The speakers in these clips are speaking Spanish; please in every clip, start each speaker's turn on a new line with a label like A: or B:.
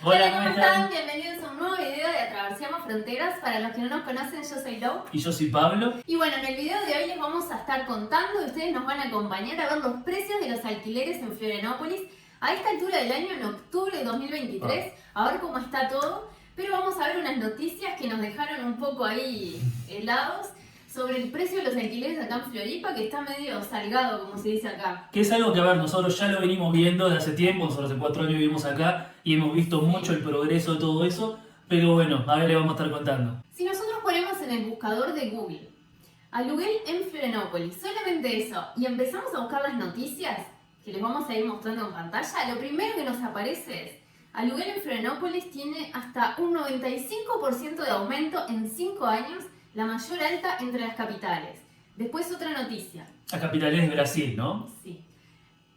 A: Hola, ¿cómo están? Bienvenidos a un nuevo video de Atravesamos Fronteras. Para los que no nos conocen, yo soy Lau.
B: Y yo soy Pablo.
A: Y bueno, en el video de hoy les vamos a estar contando y ustedes nos van a acompañar a ver los precios de los alquileres en Florianópolis a esta altura del año, en octubre de 2023, a ver cómo está todo. Pero vamos a ver unas noticias que nos dejaron un poco ahí helados sobre el precio de los alquileres acá en Floripa, que está medio salgado, como se dice acá.
B: Que es algo que, a ver, nosotros ya lo venimos viendo de hace tiempo, nosotros hace 4 años vivimos acá y hemos visto mucho el progreso de todo eso, pero bueno, a ver, le vamos a estar contando.
A: Si nosotros ponemos en el buscador de Google aluguel en Florianópolis, solamente eso, y empezamos a buscar las noticias, que les vamos a ir mostrando en pantalla, lo primero que nos aparece es: aluguel en Florianópolis tiene hasta un 95% de aumento en 5 años, la mayor alta entre las capitales. Después otra noticia.
B: Las capitales de Brasil, ¿no?
A: Sí.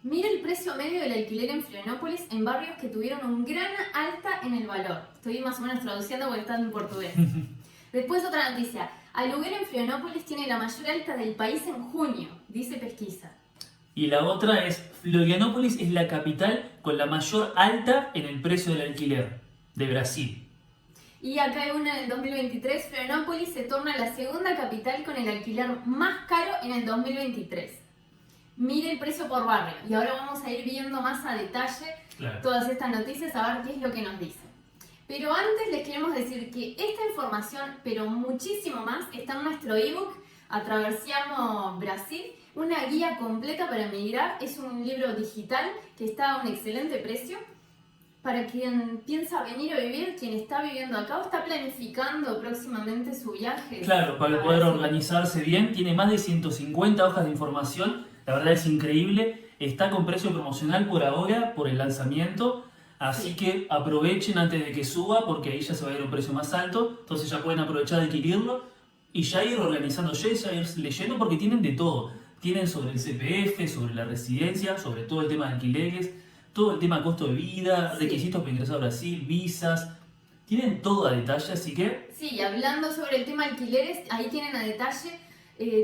A: Mira el precio medio del alquiler en Florianópolis en barrios que tuvieron un gran alta en el valor. Estoy más o menos traduciendo porque está en portugués. Después otra noticia. Aluguel en Florianópolis tiene la mayor alta del país en junio, dice pesquisa.
B: Y la otra es: Florianópolis es la capital con la mayor alta en el precio del alquiler de Brasil.
A: Y acá hay una en el 2023, Florianópolis se torna la segunda capital con el alquiler más caro en el 2023. Mire el precio por barrio. Y ahora vamos a ir viendo más a detalle todas estas noticias, a ver qué es lo que nos dicen. Pero antes les queremos decir que esta información, pero muchísimo más, está en nuestro ebook Atravesamos Brasil, una guía completa para emigrar. Es un libro digital que está a un excelente precio. Para quien piensa venir a vivir, quien está viviendo acá o está planificando próximamente su viaje.
B: Claro, para poder organizarse bien, tiene más de 150 hojas de información, la verdad es increíble, está con precio promocional por ahora, por el lanzamiento, así que aprovechen antes de que suba porque ahí ya se va a ir a un precio más alto, entonces ya pueden aprovechar de adquirirlo y ya ir organizando, ya ir leyendo porque tienen de todo, tienen sobre el CPF, sobre la residencia, sobre todo el tema de alquileres, todo el tema de costo de vida, requisitos para ingresar a Brasil, visas, tienen todo a detalle, así que...
A: Sí, hablando sobre el tema alquileres, ahí tienen a detalle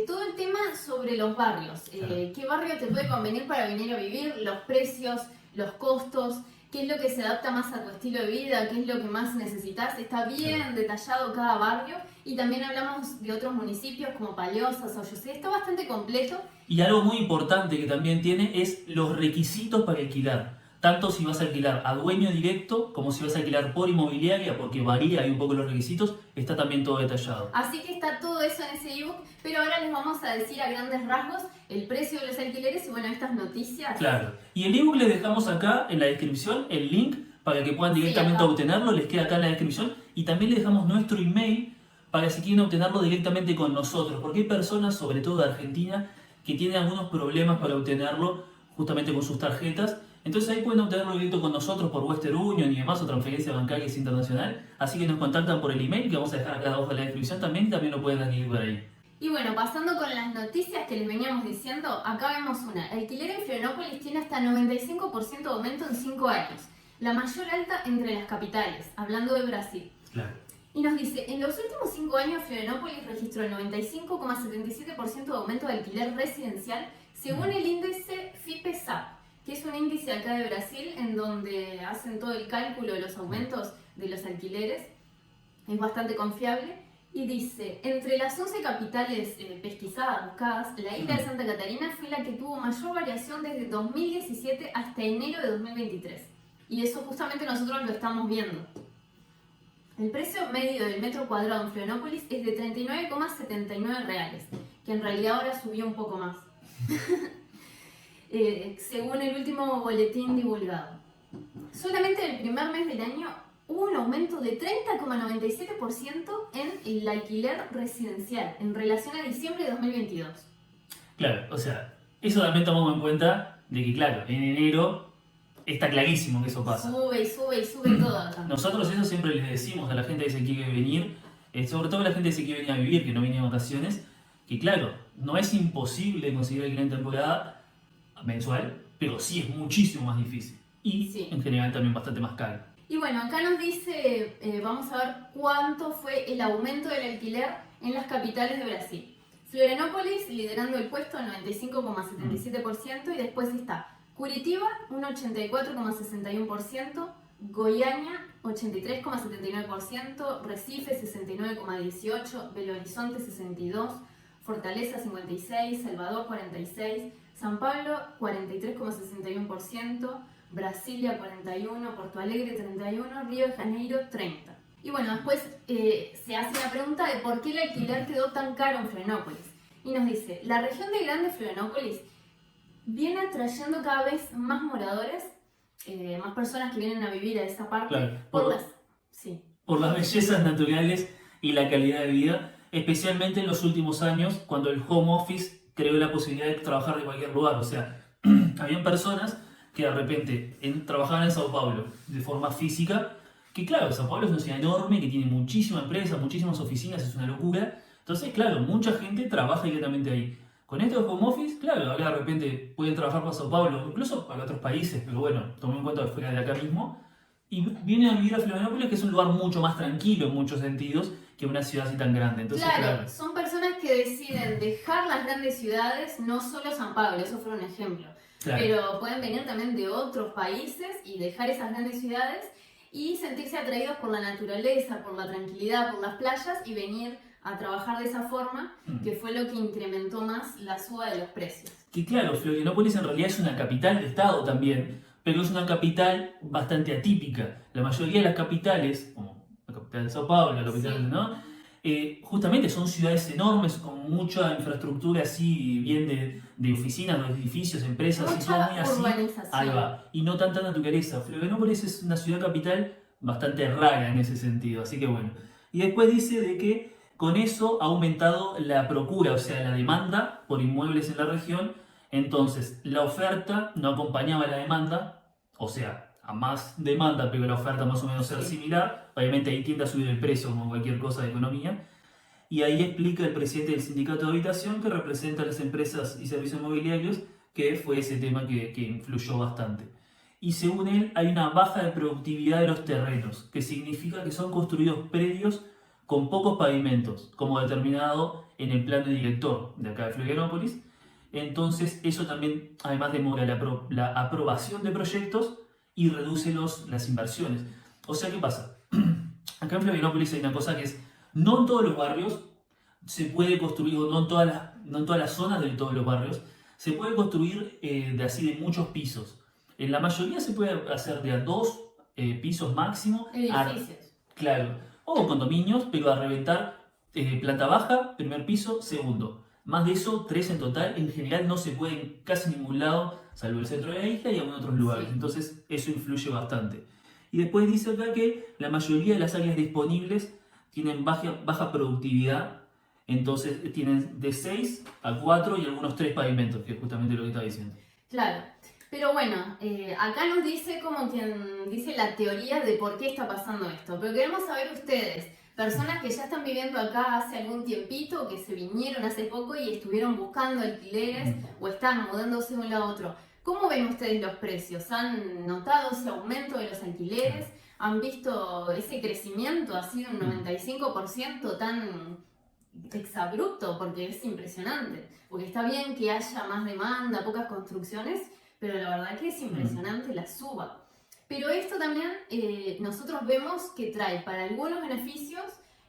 A: todo el tema sobre los barrios. ¿Qué barrio te puede convenir para venir a vivir? Los precios, los costos, qué es lo que se adapta más a tu estilo de vida, qué es lo que más necesitas. Está bien detallado cada barrio. Y también hablamos de otros municipios como Palhoça, São José. Está bastante completo.
B: Y algo muy importante que también tiene es los requisitos para alquilar. Tanto si vas a alquilar a dueño directo como si vas a alquilar por inmobiliaria, porque varía ahí un poco los requisitos, está también todo detallado.
A: Así que está todo eso en ese ebook, pero ahora les vamos a decir a grandes rasgos el precio de los alquileres y bueno, estas noticias.
B: Claro. Y el ebook les dejamos acá en la descripción el link para que puedan directamente obtenerlo, les queda acá en la descripción. Y también les dejamos nuestro email para si quieren obtenerlo directamente con nosotros, porque hay personas, sobre todo de Argentina, que tienen algunos problemas para obtenerlo justamente con sus tarjetas. Entonces ahí pueden obtenerlo directo con nosotros por Western Union y demás, o transferencia bancaria es internacional. Así que nos contactan por el email que vamos a dejar acá abajo en la descripción también, y también lo pueden adquirir por ahí.
A: Y bueno, pasando con las noticias que les veníamos diciendo, acá vemos una. El alquiler en Florianópolis tiene hasta 95% de aumento en 5 años. La mayor alta entre las capitales, hablando de Brasil.
B: Claro.
A: Y nos dice, en los últimos 5 años Florianópolis registró el 95,77% de aumento de alquiler residencial, según el índice FIPE-SAP, que es un índice acá de Brasil en donde hacen todo el cálculo de los aumentos de los alquileres. Es bastante confiable. Y dice, entre las 11 capitales pesquisadas, buscadas, la isla de Santa Catarina fue la que tuvo mayor variación desde 2017 hasta enero de 2023. Y eso justamente nosotros lo estamos viendo. El precio medio del metro cuadrado en Florianópolis es de 39,79 reales, que en realidad ahora subió un poco más. Según el último boletín divulgado. Solamente en el primer mes del año hubo un aumento de 30,97% en el alquiler residencial en relación a diciembre de 2022.
B: Claro, o sea, eso también tomamos en cuenta de que, claro, en enero está clarísimo que eso pasa.
A: Sube y sube y sube todo acá.
B: Nosotros eso siempre les decimos a la gente que se quiere venir, sobre todo a la gente que se quiere venir a vivir, que no viene de vacaciones, que claro, no es imposible conseguir alquiler en temporada mensual, pero sí es muchísimo más difícil. Y en general también bastante más caro.
A: Y bueno, acá nos dice, vamos a ver cuánto fue el aumento del alquiler en las capitales de Brasil. Florianópolis liderando el puesto al 95,77% y después está Curitiba, un 84,61%, Goiânia 83,79%, Recife 69,18%, Belo Horizonte 62%, Fortaleza 56%, Salvador 46%, San Pablo 43,61%, Brasilia 41%, Porto Alegre 31%, Río de Janeiro 30%. Y bueno, después se hace la pregunta de por qué el alquiler quedó tan caro en Florianópolis. Y nos dice, la región de Grande Florianópolis viene atrayendo cada vez más moradores, más personas que vienen a vivir a esa parte,
B: Claro,
A: por
B: las bellezas naturales y la calidad de vida, especialmente en los últimos años, cuando el home office creó la posibilidad de trabajar de cualquier lugar. O sea, habían personas que de repente trabajaban en Sao Paulo de forma física, que claro, Sao Paulo es una ciudad enorme, que tiene muchísimas empresas, muchísimas oficinas, es una locura. Entonces, claro, mucha gente trabaja directamente ahí. Con esto de home office, claro, ahora de repente pueden trabajar para Sao Paulo, incluso para otros países, pero bueno, tomé en cuenta que fuera de acá mismo. Y vienen a vivir a Florianópolis, que es un lugar mucho más tranquilo en muchos sentidos que una ciudad así tan grande. Entonces,
A: claro, son personas que deciden dejar las grandes ciudades, no solo San Pablo, eso fue un ejemplo.
B: Claro.
A: Pero pueden venir también de otros países y dejar esas grandes ciudades y sentirse atraídos por la naturaleza, por la tranquilidad, por las playas y venir a trabajar de esa forma, que fue lo que incrementó más la suba de los precios.
B: Que claro, Florianópolis en realidad es una capital de estado también, pero es una capital bastante atípica. La mayoría de las capitales, como la capital de Sao Paulo, la capital, ¿no? Justamente son ciudades enormes con mucha infraestructura así, bien de oficinas, de edificios, empresas, y todo muy así.
A: Urbanización.
B: Ahí va. Y no tanta naturaleza. Florianópolis es una ciudad capital bastante rara en ese sentido, así que bueno. Y después dice de que con eso ha aumentado la procura, o sea, la demanda por inmuebles en la región. Entonces, la oferta no acompañaba la demanda, o sea, a más demanda, pero la oferta más o menos ser similar. Obviamente ahí tiende a subir el precio, como cualquier cosa de economía. Y ahí explica el presidente del sindicato de habitación, que representa a las empresas y servicios inmobiliarios, que fue ese tema que influyó bastante. Y según él, hay una baja de productividad de los terrenos, que significa que son construidos predios con pocos pavimentos, como determinado en el plan de director de acá de Florianópolis. Entonces eso también además demora la aprobación de proyectos y reduce las inversiones. O sea, ¿qué pasa? Acá en Florianópolis hay una cosa que es, no en todos los barrios se puede construir, o no en todas las zonas de todos los barrios, se puede construir de muchos pisos. En la mayoría se puede hacer de a 2 pisos máximo.
A: Edificios.
B: Claro, o condominios, pero a reventar planta baja, primer piso, segundo. Más de eso, 3 en total, en general no se puede en casi ningún lado, salvo el centro de la isla y en otros lugares. Entonces eso influye bastante. Y después dice acá que la mayoría de las áreas disponibles tienen baja productividad, entonces tienen de 6 a 4 y algunos 3 pavimentos, que es justamente lo que está diciendo.
A: Claro, pero bueno, acá nos dice como quien dice la teoría de por qué está pasando esto, pero queremos saber ustedes, personas que ya están viviendo acá hace algún tiempito, que se vinieron hace poco y estuvieron buscando alquileres o están mudándose de un lado a otro. ¿Cómo ven ustedes los precios? ¿Han notado ese aumento de los alquileres? ¿Han visto ese crecimiento así de un 95% tan exabrupto? Porque es impresionante. Porque está bien que haya más demanda, pocas construcciones, pero la verdad que es impresionante la suba. Pero esto también nosotros vemos que trae para algunos beneficios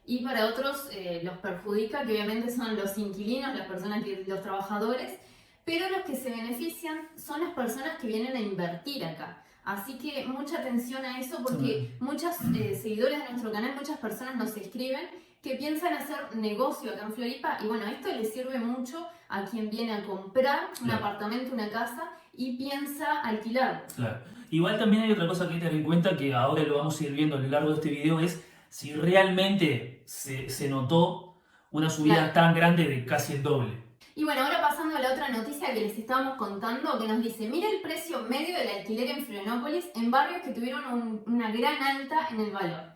A: y para otros los perjudica, que obviamente son los inquilinos, las personas los trabajadores, pero los que se benefician son las personas que vienen a invertir acá. Así que mucha atención a eso porque muchos seguidores de nuestro canal, muchas personas nos escriben que piensan hacer negocio acá en Floripa y bueno, esto les sirve mucho a quien viene a comprar un apartamento, una casa y piensa alquilar.
B: Claro. Igual también hay otra cosa que tener en cuenta que ahora lo vamos a ir viendo a lo largo de este video, es si realmente se notó una subida tan grande de casi el doble.
A: Y bueno, ahora pasando a la otra noticia que les estábamos contando, que nos dice, mira el precio medio del alquiler en Florianópolis en barrios que tuvieron una gran alta en el valor.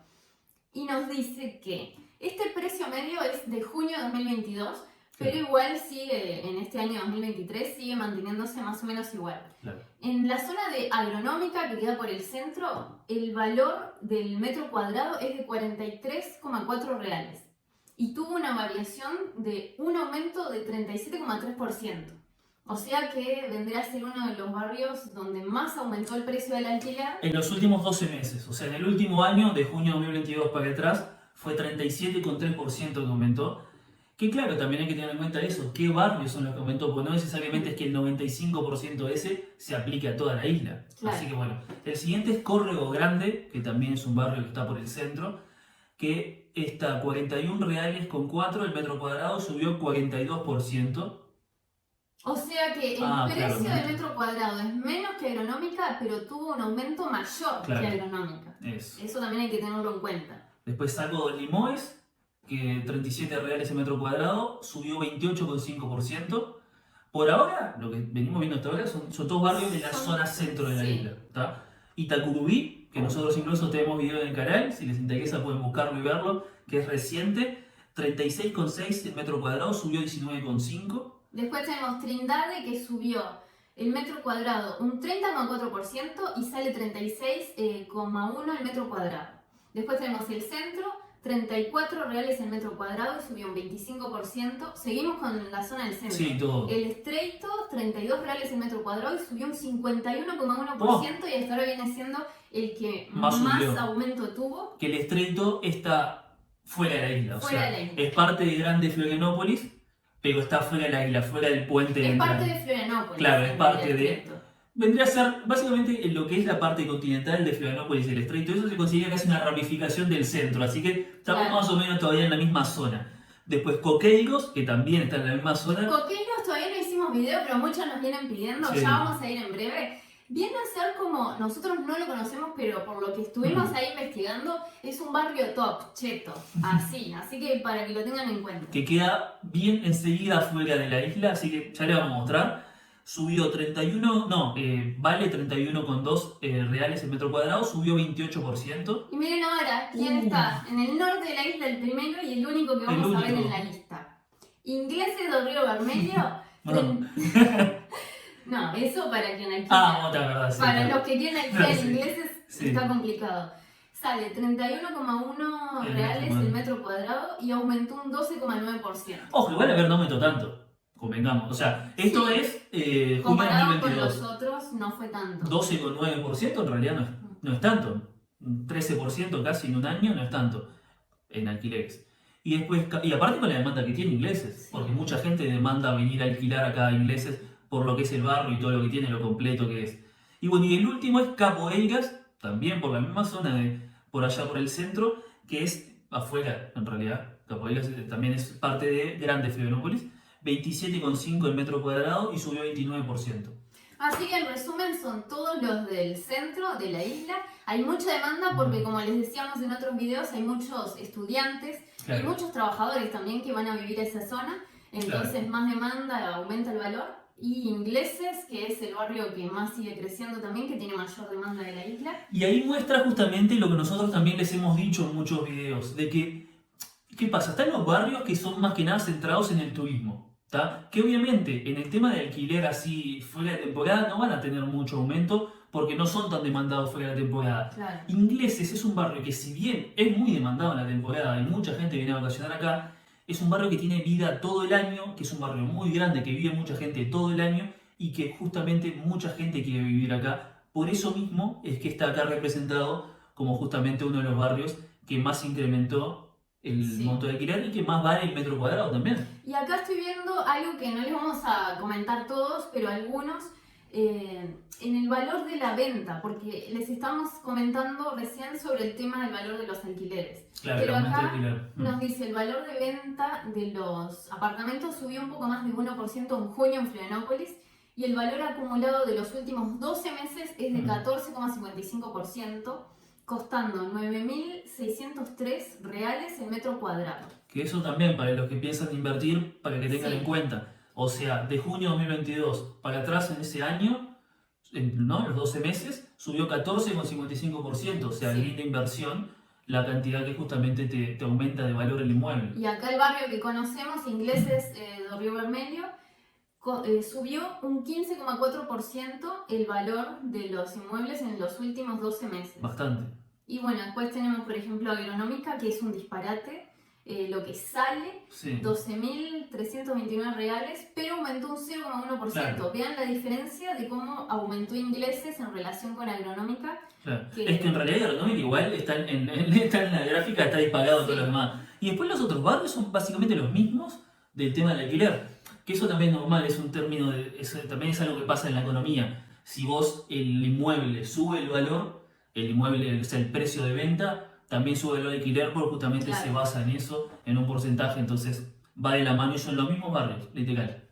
A: Y nos dice que este precio medio es de junio de 2022, pero igual sigue, en este año 2023, sigue manteniéndose más o menos igual.
B: Claro.
A: En la zona de Agronómica, que queda por el centro, el valor del metro cuadrado es de 43,4 reales. Y tuvo una variación de un aumento de 37,3%. O sea que vendría a ser uno de los barrios donde más aumentó el precio del alquiler.
B: En los últimos 12 meses, o sea, en el último año, de junio de 2022 para atrás, fue 37,3% que aumentó. Que claro, también hay que tener en cuenta eso, qué barrios son los que aumentó, porque no necesariamente es que el 95% de ese se aplique a toda la isla.
A: Claro.
B: Así que bueno, el siguiente es Córrego Grande, que también es un barrio que está por el centro, que está 41 reales con 4, el metro cuadrado subió 42%.
A: O sea que el
B: Claro,
A: precio del
B: mucho.
A: metro cuadrado es menos que Agronómica, pero tuvo un aumento mayor
B: Claro.
A: que Agronómica. Eso también hay que tenerlo en cuenta.
B: Después Saco de Limoes, que 37 reales el metro cuadrado, subió 28,5%. Por ahora, lo que venimos viendo hasta ahora son todos barrios de la zona centro de la isla. ¿Tá? Itacurubí, que nosotros incluso tenemos video en el canal, si les interesa pueden buscarlo y verlo, que es reciente, 36,6 el metro cuadrado, subió 19,5.
A: Después tenemos Trindade, que subió el metro cuadrado un 30,4% y sale 36,1 el metro cuadrado. Después tenemos el centro, 34 reales el metro cuadrado y subió un 25%. Seguimos con la zona del centro.
B: Sí, todo.
A: El Estreito, 32 reales el metro cuadrado y subió un 51,1% y hasta ahora viene siendo el que más aumento tuvo.
B: Que el Estreito está fuera de la isla,
A: Fuera de la isla.
B: Es parte de Grande Florianópolis, pero está fuera de la isla, fuera del puente.
A: Es parte de Florianópolis.
B: Claro, es parte de... Vendría a ser básicamente lo que es la parte continental de Florianópolis y el Estreito. Eso se considera que es una ramificación del centro, así que estamos más o menos todavía en la misma zona. Después Coqueiros, que también está en la misma zona.
A: Coqueiros todavía no hicimos video, pero muchos nos vienen pidiendo, ya vamos a ir en breve. Viene a ser como, nosotros no lo conocemos, pero por lo que estuvimos ahí investigando, es un barrio top, cheto, así que para que lo tengan en cuenta.
B: Que queda bien enseguida fuera de la isla, así que ya le vamos a mostrar. Subió vale 31,2 reales el metro cuadrado, subió 28%.
A: Y miren ahora, ¿quién está en el norte de la isla, el primero y el único que vamos a ver en la lista? Ingleses del Río Vermelho. No, eso para quien alquila.
B: Verdad, sí,
A: para los que quieren alquilar ingleses
B: sí.
A: Está complicado. Sale 31,1 reales el metro cuadrado y aumentó un 12,9%.
B: Ojo, igual a ver, no aumentó tanto. Convengamos. O sea, esto es
A: comparado 2022. Con los otros no fue tanto.
B: 12,9% en realidad no es tanto. 13% casi en un año no es tanto en alquileres. Y después, y aparte con la demanda que tiene ingleses, porque mucha gente demanda venir a alquilar acá a ingleses por lo que es el barrio y todo lo que tiene, lo completo que es. Y bueno, y el último es Capoeiras, también por la misma zona por allá por el centro, que es afuera en realidad. Capoeiras también es parte de Grande Florianópolis. 27,5 el metro cuadrado y subió 29%.
A: Así que en resumen son todos los del centro de la isla. Hay mucha demanda porque, como les decíamos en otros videos, hay muchos estudiantes y muchos trabajadores también que van a vivir a esa zona. Entonces más demanda, aumenta el valor. Y ingleses, que es el barrio que más sigue creciendo también, que tiene mayor demanda de la isla.
B: Y ahí muestra justamente lo que nosotros también les hemos dicho en muchos videos, de que, ¿qué pasa? Están los barrios que son más que nada centrados en el turismo. Que obviamente en el tema de alquiler así fuera de temporada no van a tener mucho aumento porque no son tan demandados fuera de la temporada.
A: Claro.
B: Ingleses es un barrio que, si bien es muy demandado en la temporada y mucha gente viene a vacacionar acá, es un barrio que tiene vida todo el año, que es un barrio muy grande, que vive mucha gente todo el año y que justamente mucha gente quiere vivir acá. Por eso mismo es que está acá representado como justamente uno de los barrios que más incrementó el monto de alquiler y que más vale el metro cuadrado también.
A: Y acá estoy viendo algo que no les vamos a comentar todos, pero algunos, en el valor de la venta, porque les estamos comentando recién sobre el tema del valor de los alquileres.
B: Claro,
A: pero acá nos dice el valor de venta de los apartamentos subió un poco más de 1% en junio en Florianópolis y el valor acumulado de los últimos 12 meses es de 14,55%. Costando 9.603 reales el metro cuadrado.
B: Que eso también para los que piensan invertir, para que tengan en cuenta. O sea, de junio de 2022 para atrás en ese año, los 12 meses, subió 14,55%. O sea, linda inversión, la cantidad que justamente te aumenta de valor el inmueble.
A: Y acá el barrio que conocemos, Ingleses de Río Vermelho, subió un 15,4% el valor de los inmuebles en los últimos 12 meses.
B: Bastante.
A: Y bueno, después tenemos por ejemplo Agronómica, que es un disparate. lo que sale,
B: Sí.
A: 12.329 reales, pero aumentó un 0,1%.
B: Claro.
A: Vean la diferencia de cómo aumentó ingleses en relación con agronómica.
B: Claro.
A: Que-
B: Es que en realidad Agronómica igual está en la gráfica, está disparado
A: Sí.
B: todo lo demás. Y después los otros barrios son básicamente los mismos del tema del alquiler. Que eso también es normal, es un término, también es algo que pasa en la economía. Si vos el inmueble sube el valor, el inmueble, o sea, el precio de venta, también sube el alquiler porque justamente
A: Claro.
B: se basa en eso, en un porcentaje. Entonces va de la mano y son los mismos barrios, literal.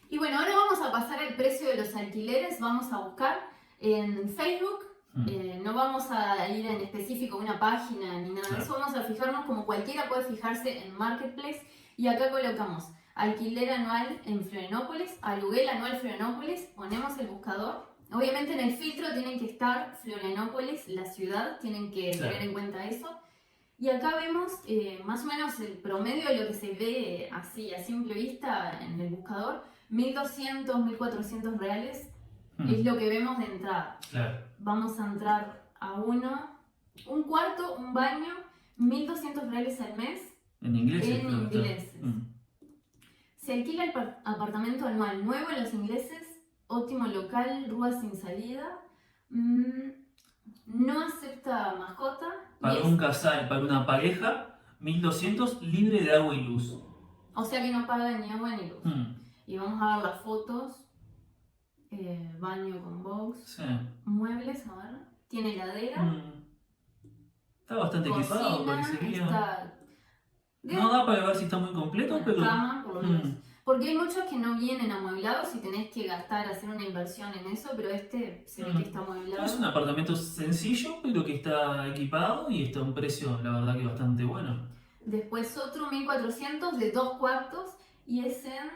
A: Y bueno, ahora vamos a pasar al precio de los alquileres. Vamos a buscar en Facebook. No vamos a ir en específico a una página ni nada de eso. Vamos a fijarnos como cualquiera puede fijarse en Marketplace. Y acá colocamos alquiler anual en Florianópolis, aluguel anual Florianópolis. Ponemos el buscador. Obviamente en el filtro tienen que estar Florianópolis, la ciudad. Tienen que tener en cuenta eso. Y acá vemos más o menos el promedio de lo que se ve así a simple vista en el buscador. 1.200, 1.400 reales es lo que vemos de entrada.
B: Claro.
A: Vamos a entrar a un cuarto, un baño, 1.200 reales al mes.
B: En ingleses.
A: En ingleses. Se alquila el apartamento anual nuevo en los ingleses, óptimo local, rúa sin salida. No acepta mascota.
B: Para un casal, para una pareja, 1.200 libre de agua y luz.
A: O sea que no paga ni agua ni luz. Y vamos a ver las fotos. Baño con box.
B: Sí.
A: Muebles, a ver. Tiene heladera.
B: Está bastante equipado,
A: Cocina,
B: parecería.
A: está...
B: No da para ver si está muy completo,
A: Bueno,
B: pero...
A: cama, por lo menos. Porque hay muchos que no vienen amueblados y tenés que gastar, hacer una inversión en eso, pero este se ve que está amueblado.
B: Es un apartamento sencillo, pero que está equipado y está a un precio, la verdad, que bastante bueno.
A: Después otro 1.400 de 2 cuartos y es en...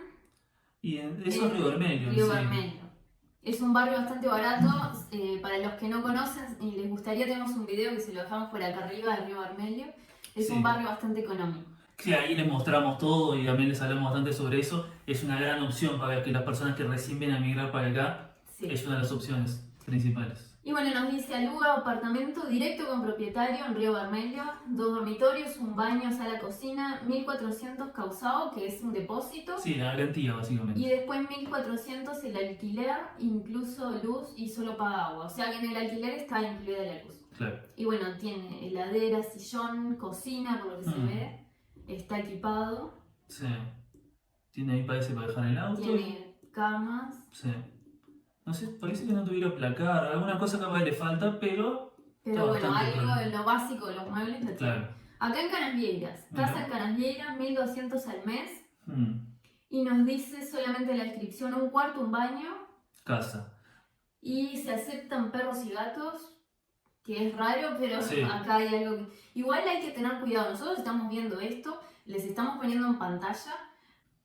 B: Y eso es Río Vermelho.
A: Río Vermelho. Es un barrio bastante barato. Para los que no conocen y les gustaría, tenemos un video que se lo dejamos por acá arriba de Río Vermelho. Es un barrio bastante económico.
B: Sí, ahí les mostramos todo y también les hablamos bastante sobre eso. Es una gran opción para que las personas que recién vienen a migrar para acá, es una de las opciones principales.
A: Y bueno, nos dice aluga apartamento directo con propietario en Río Vermelho, 2 dormitorios, un baño, sala, cocina, 1.400 causado, que es un depósito.
B: Sí, la garantía básicamente.
A: Y después 1.400 el alquiler, incluso luz y solo paga agua. O sea que en el alquiler está incluida la luz.
B: Claro.
A: Y bueno, tiene heladera, sillón, cocina, por lo que se ve. Está equipado.
B: Sí. Tiene ahí parece para dejar el auto.
A: Tiene camas.
B: Sí. No sé, parece que no tuviera placar, alguna cosa capaz le falta, pero
A: bueno, algo de lo básico de los muebles lo tiene.
B: Claro.
A: Acá en Canasvieiras, casa en Canasvieiras, 1.200 al mes. Y nos dice solamente la descripción, un cuarto, un baño.
B: Casa.
A: Y se aceptan perros y gatos, que es raro, pero acá hay algo que... Igual hay que tener cuidado, nosotros estamos viendo esto, les estamos poniendo en pantalla,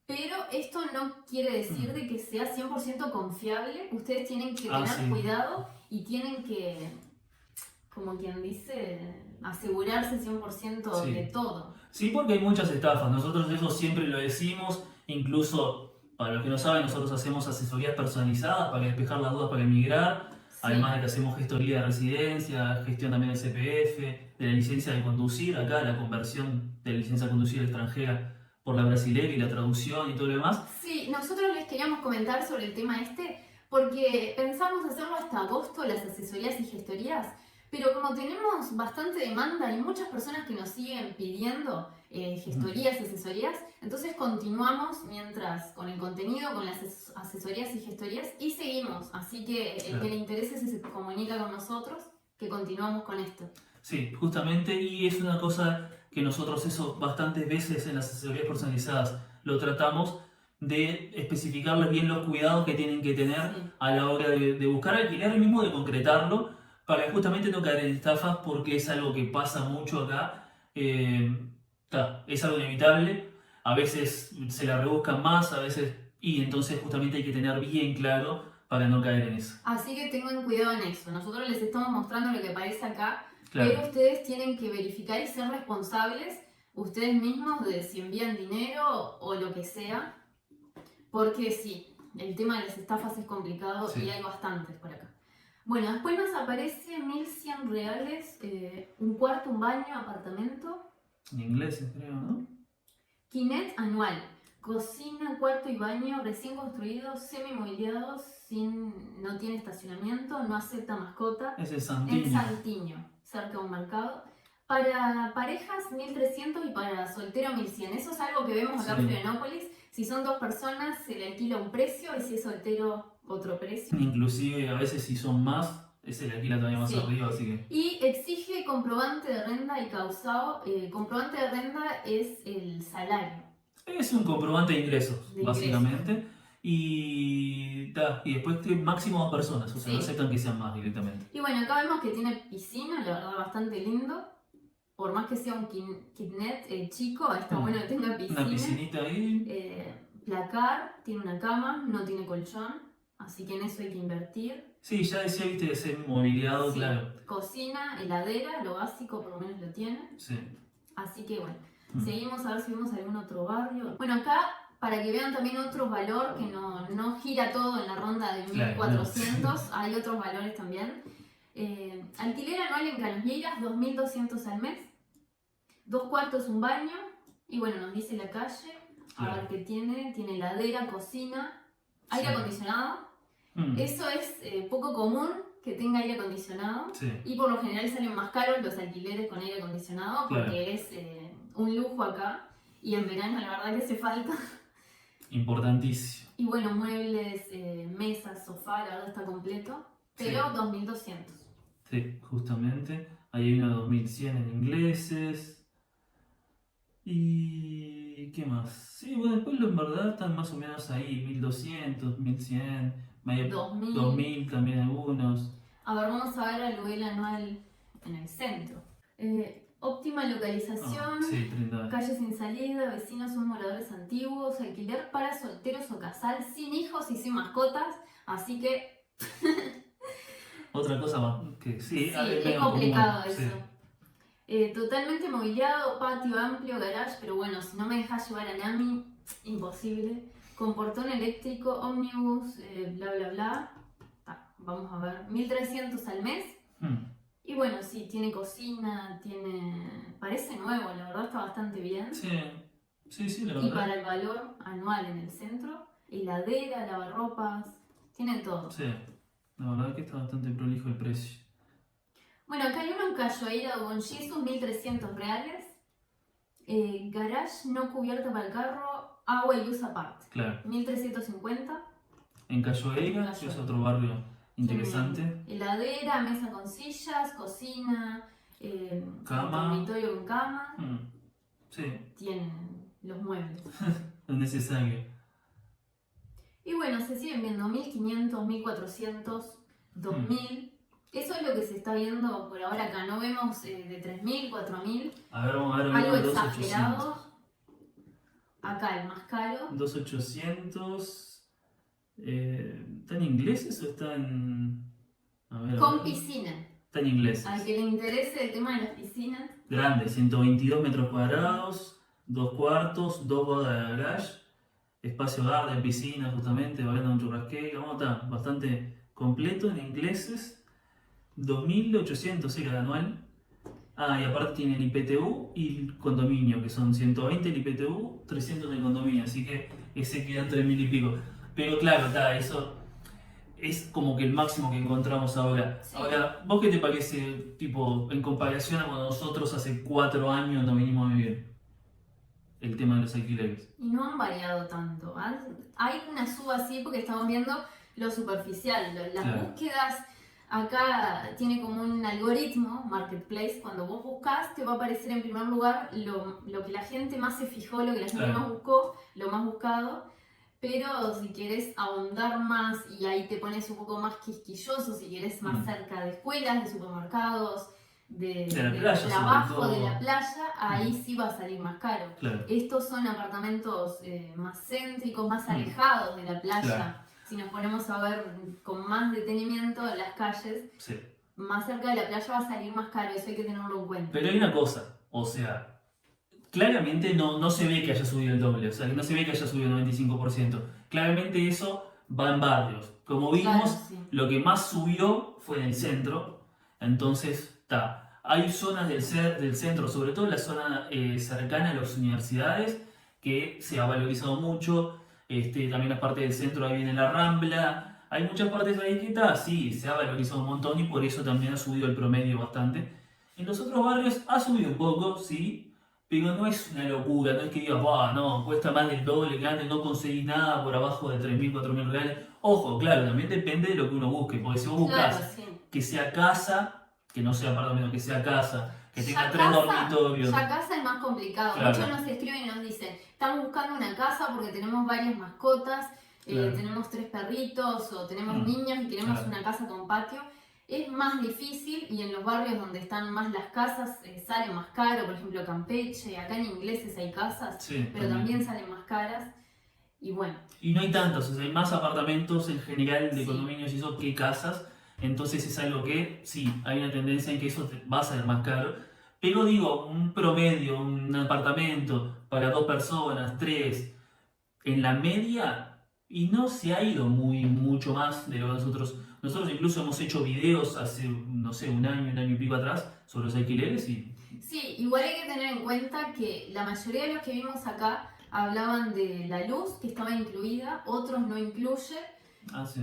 A: pero esto no quiere decir de que sea 100% confiable. Ustedes tienen que tener cuidado y tienen que, como quien dice, asegurarse 100% de todo.
B: Sí, porque hay muchas estafas, nosotros eso siempre lo decimos, incluso para los que no saben, nosotros hacemos asesorías personalizadas para despejar las dudas para emigrar, además de que hacemos gestoría de residencia, gestión también del CPF, de la licencia de conducir, acá la conversión de la licencia de conducir extranjera por la brasilera y la traducción y todo lo demás.
A: Sí, nosotros les queríamos comentar sobre el tema porque pensamos hacerlo hasta agosto, las asesorías y gestorías, pero como tenemos bastante demanda y muchas personas que nos siguen pidiendo gestorías, asesorías, entonces continuamos mientras con el contenido, con las asesorías y gestorías y seguimos, así que el que le interese se comunica con nosotros, que continuamos con esto.
B: Sí, justamente, y es una cosa que nosotros eso bastantes veces en las asesorías personalizadas lo tratamos de especificarles bien los cuidados que tienen que tener a la hora de buscar alquiler y mismo de concretarlo para justamente no caer en estafas porque es algo que pasa mucho acá, es algo inevitable, a veces se la rebuscan más, a veces, y entonces justamente hay que tener bien claro para no caer en eso.
A: Así que tengan cuidado en eso, nosotros les estamos mostrando lo que aparece acá.
B: Claro.
A: Pero ustedes tienen que verificar y ser responsables ustedes mismos de si envían dinero o lo que sea, porque sí, el tema de las estafas es complicado y hay bastantes por acá. Bueno, después nos aparece 1.100 reales, un cuarto, un baño, apartamento.
B: En inglés, creo, ¿no?
A: Quinet anual. Cocina, cuarto y baño recién construidos, semi-mobiliados, no tiene estacionamiento, no acepta mascota.
B: Es el
A: En
B: Santiño.
A: Saltiño, cerca de un mercado. Para parejas 1.300 y para soltero 1.100. Eso es algo que vemos acá
B: Sí.
A: en Florianópolis. Si son 2 personas se le alquila un precio y si es soltero otro precio.
B: Inclusive a veces si son más, se le alquila todavía más
A: Sí.
B: arriba, así que...
A: Y exige comprobante de renta y causado. Comprobante de renta es el salario.
B: Es un comprobante de ingresos,
A: De
B: básicamente. Y después tiene máximo 2 personas, o sea,
A: Sí.
B: no aceptan que sean más directamente.
A: Y bueno, acá vemos que tiene piscina, la verdad bastante lindo. Por más que sea un kitnet chico, está bueno que tenga piscina.
B: Una piscinita ahí.
A: Placar, tiene una cama, no tiene colchón, así que en eso hay que invertir.
B: Sí, ya decía, viste, de ser mobiliado,
A: Sí.
B: claro.
A: Cocina, heladera, lo básico por lo menos lo tiene.
B: Sí.
A: Así que bueno,
B: Mm.
A: seguimos a ver si vemos algún otro barrio. Bueno, acá, para que vean también otro valor, que no gira todo en la ronda de
B: Claro,
A: 1.400, hay otros valores también. Alquiler anual en Canasvieiras, 2.200 al mes. 2 cuartos, un baño. Y bueno, nos dice la calle. A
B: Claro.
A: ver qué tiene. Tiene heladera, cocina, aire
B: Sí.
A: acondicionado.
B: Mm.
A: Eso es poco común que tenga aire acondicionado.
B: Sí.
A: Y por lo general salen más caros los alquileres con aire acondicionado porque
B: Claro.
A: es un lujo acá. Y en verano la verdad que hace falta.
B: Importantísimo.
A: Y bueno, muebles, mesas, sofá, la verdad está completo. Pero
B: Sí.
A: 2.200.
B: Sí, justamente. Ahí hay una 2100 en ingleses. ¿Y qué más? Sí, bueno, después en verdad están más o menos ahí, 1200, 1100, medio
A: 2000.
B: 2000 también algunos.
A: A ver, vamos a ver el nivel anual en el centro. Óptima localización,
B: Ah, sí, 30.
A: calle sin salida, vecinos son moradores antiguos, alquiler para solteros o casal, sin hijos y sin mascotas, así que
B: Otra cosa más que sí,
A: sí,
B: es
A: es
B: medio
A: complicado
B: común,
A: eso.
B: sí.
A: Totalmente mobiliado, patio amplio, garage, pero bueno, si no me dejas llevar a Nami, imposible. Con portón eléctrico, ómnibus, bla bla bla. Vamos a ver, 1.300 al mes.
B: Mm.
A: Y bueno, sí, tiene cocina, parece nuevo, la verdad está bastante bien.
B: Sí, sí, sí, la
A: Y
B: verdad.
A: para el valor anual en el centro, heladera, lavarropas, tiene todo.
B: Sí, la verdad que está bastante prolijo el precio.
A: Bueno, acá hay uno en Cachoeira, Don Jesus, 1.300 reales. Garage no cubierto para el carro, agua y luz aparte.
B: Claro.
A: 1.350.
B: En Cayoeira, que es otro barrio interesante.
A: Tiene heladera, mesa con sillas, cocina,
B: Cama.
A: dormitorio con cama.
B: Mm. Sí,
A: Tienen los muebles.
B: es necesario.
A: Y bueno, se siguen viendo 1.500, 1.400, 2.000. Eso es lo que se está viendo por ahora acá. No vemos de 3.000, 4.000.
B: A ver, vamos a ver
A: Algo
B: uno de
A: exagerado. Acá el más caro.
B: 2800. ¿Está en ingleses o está en...? A ver, a
A: Con
B: ver.
A: piscina.
B: Está en ingleses.
A: Al que le interese el tema de las piscinas.
B: Grande, 122 metros cuadrados, 2 cuartos, 2 bodas de garage, espacio garden, piscina justamente, bailando un churrasquero, ¿cómo está? Bastante completo en ingleses, 2.800 era anual. Ah, y aparte tiene el IPTU y el condominio, que son 120 el IPTU, 300 el condominio, así que ese queda entre 1.000 y pico. Pero claro, está, eso es como que el máximo que encontramos ahora.
A: Sí.
B: Ahora, ¿vos qué te parece, tipo, en comparación a cuando nosotros hace 4 años nos vinimos a vivir? El tema de los alquileres.
A: Y no han variado tanto. Hay una suba así porque estamos viendo lo superficial. Las
B: Claro.
A: búsquedas, acá tiene como un algoritmo, Marketplace, cuando vos buscas te va a aparecer en primer lugar lo que la gente más se fijó, lo que la gente
B: Claro.
A: más buscó, lo más buscado. Pero si quieres ahondar más y ahí te pones un poco más quisquilloso, si quieres más cerca de escuelas, de supermercados, de
B: la playa, sobre
A: trabajo,
B: todo.
A: de la playa, ahí sí va a salir más caro.
B: Claro.
A: Estos son apartamentos más céntricos, más alejados de la playa.
B: Claro.
A: Si nos ponemos a ver con más detenimiento las calles,
B: Sí.
A: más cerca de la playa va a salir más caro, eso hay que tenerlo en cuenta.
B: Pero hay una cosa, o sea, claramente no se ve que haya subido el doble, o sea, que no se ve que haya subido el 95%. Claramente eso va en barrios. Como vimos,
A: Claro, sí.
B: lo que más subió fue en el centro, entonces está. Hay zonas del centro, sobre todo la zona cercana a las universidades, que se ha valorizado mucho. También la parte del centro, ahí viene la Rambla. Hay muchas partes ahí que está, sí, se ha valorizado un montón y por eso también ha subido el promedio bastante. En los otros barrios ha subido un poco, sí, pero no es una locura, no es que digas, "Buah, no, cuesta más del doble, que antes no conseguís nada por abajo de 3.000, 4.000 reales". Ojo, claro, también depende de lo que uno busque, porque si vos
A: Claro,
B: buscás
A: sí.
B: que sea casa, que no sea apartamento, que sea casa, que tenga
A: Ya
B: 3
A: casa,
B: dormitorios.
A: ya casa es más complicado.
B: Claro.
A: Muchos nos escriben y nos dicen, estamos buscando una casa porque tenemos varias mascotas,
B: Claro.
A: tenemos 3 perritos o tenemos
B: Mm,
A: niños y queremos
B: claro.
A: una casa con patio. Es más difícil y en los barrios donde están más las casas sale más caro, por ejemplo Campeche, acá en Ingleses hay casas,
B: Sí,
A: pero también salen más caras. Y bueno,
B: Y no hay tantos, o sea, hay más apartamentos en general de
A: Sí.
B: condominios y eso que casas. Entonces es algo que, sí, hay una tendencia en que eso va a ser más caro. Pero digo, un promedio, un apartamento para 2 personas, 3, en la media, y no se ha ido mucho más de lo que nosotros. Nosotros incluso hemos hecho videos hace, no sé, un año y pico atrás sobre los alquileres y...
A: sí, igual hay que tener en cuenta que la mayoría de los que vimos acá hablaban de la luz, que estaba incluida, otros no incluye.
B: Ah, sí.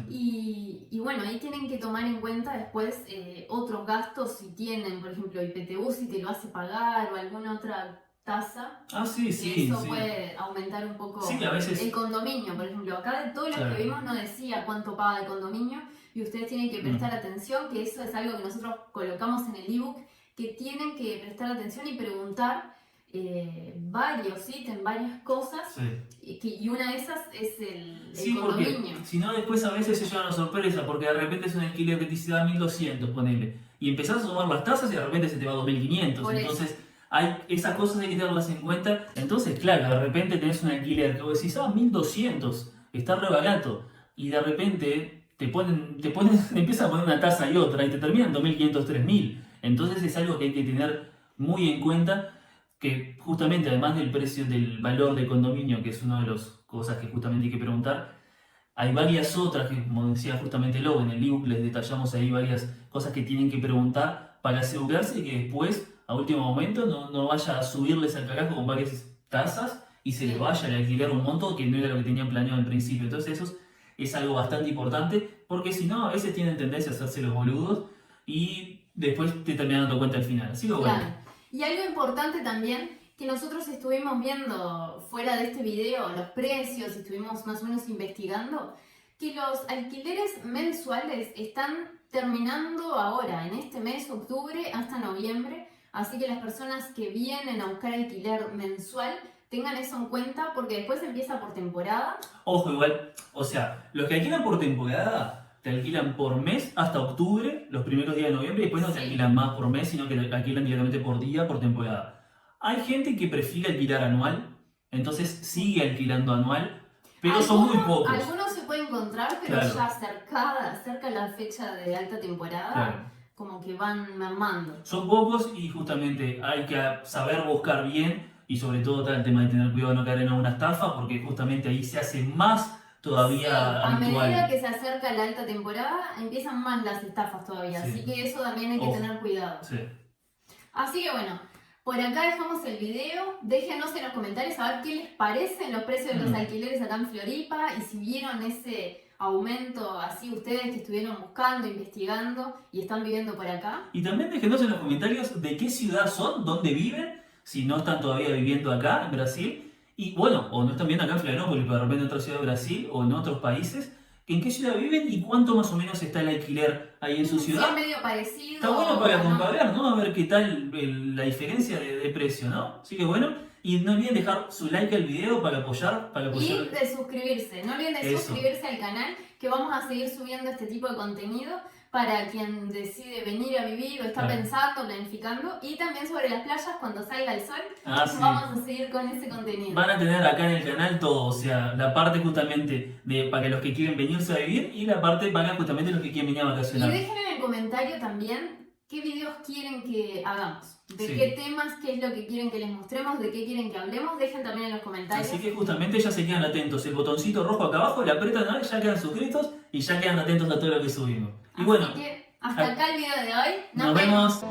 A: Y bueno, ahí tienen que tomar en cuenta después otros gastos si tienen, por ejemplo, IPTU, si te lo hace pagar o alguna otra tasa.
B: Ah, sí,
A: Que
B: sí,
A: eso
B: sí.
A: puede aumentar un poco
B: Sí, a veces...
A: el condominio, por ejemplo. Acá de todos los
B: Claro.
A: que vimos no decía cuánto paga el condominio y ustedes tienen que prestar atención, que eso es algo que nosotros colocamos en el ebook, que tienen que prestar atención y preguntar varios ítems, varias cosas,
B: Sí.
A: y una de esas es el
B: Sí, porque
A: condominio.
B: si no después a veces se lleva una sorpresa, porque de repente es un alquiler que te da 1.200, ponele, y empezás a sumar las tasas y de repente se te va a 2.500,
A: Por eso.
B: entonces esas cosas hay que tenerlas en cuenta. Entonces, claro, de repente tenés un alquiler que vos decís, 1.200, está re barato, y de repente te empiezan a poner una tasa y otra, y te terminan 2.500, 3.000. Entonces es algo que hay que tener muy en cuenta, que justamente además del precio del valor de condominio, que es una de las cosas que justamente hay que preguntar, hay varias otras que, como decía justamente Lobo, en el ebook les detallamos ahí varias cosas que tienen que preguntar para asegurarse de que después, a último momento, no vaya a subirles al carajo con varias tasas y se les vaya a alquilar un monto que no era lo que tenían planeado al principio. Entonces eso es algo bastante importante, porque si no, a veces tienen tendencia a hacerse los boludos y después te terminan dando cuenta al final. Así que bueno.
A: Claro. Y algo importante también, que nosotros estuvimos viendo fuera de este video los precios, estuvimos más o menos investigando, que los alquileres mensuales están terminando ahora, en este mes, octubre hasta noviembre, así que las personas que vienen a buscar alquiler mensual tengan eso en cuenta porque después empieza por temporada.
B: Ojo, igual, o sea, los que alquilan por temporada te alquilan por mes hasta octubre, los primeros días de noviembre, y después no te
A: Sí.
B: alquilan más por mes, sino que te alquilan directamente por día, por temporada. Hay gente que prefiere alquilar anual, entonces sigue alquilando anual, pero son muy pocos.
A: Algunos se pueden encontrar, pero
B: Claro.
A: ya cerca la fecha de alta temporada,
B: Claro.
A: como que van mermando.
B: Son pocos y justamente hay que saber buscar bien y sobre todo está el tema de tener cuidado de no caer en alguna estafa, porque justamente ahí se hace más todavía
A: Sí, a
B: habitual.
A: medida que se acerca la alta temporada, empiezan más las estafas todavía,
B: Sí.
A: así que eso también hay que
B: Ojo.
A: tener cuidado.
B: Sí.
A: Así que bueno, por acá dejamos el video, déjenos en los comentarios a ver qué les parecen los precios de los alquileres acá en Floripa y si vieron ese aumento así ustedes que estuvieron buscando, investigando y están viviendo por acá.
B: Y también déjenos en los comentarios de qué ciudad son, dónde viven, si no están todavía viviendo acá en Brasil, y bueno, o no están viviendo acá en Florianópolis, pero de repente en otra ciudad de Brasil o en otros países, en qué ciudad viven y cuánto más o menos está el alquiler ahí en su
A: Sí,
B: ciudad.
A: es medio parecido.
B: Está bueno para
A: ¿no?
B: comparar, ¿no? A ver qué tal la diferencia de precio, ¿no? Así que bueno, y no olviden dejar su like al video para apoyar.
A: Y de suscribirse, no olviden de
B: Eso.
A: suscribirse al canal, que vamos a seguir subiendo este tipo de contenido para quien decide venir a vivir o está
B: Claro.
A: pensando, planificando, y también sobre las playas cuando salga el sol,
B: Sí.
A: vamos a seguir con ese contenido.
B: Van a tener acá en el canal todo, o sea, la parte justamente para los que quieren venirse a vivir y la parte para justamente los que quieren venir a
A: Y
B: vacacionar.
A: dejen en el comentario también qué videos quieren que hagamos, de
B: Sí.
A: qué temas, qué es lo que quieren que les mostremos, de qué quieren que hablemos, dejen también en los comentarios.
B: Así que justamente ya se quedan atentos, el botoncito rojo acá abajo, le apretan, ¿no? Ya quedan suscritos y ya quedan atentos a todo lo que subimos. Y
A: Así
B: bueno,
A: que hasta acá el video de hoy.
B: nos vemos.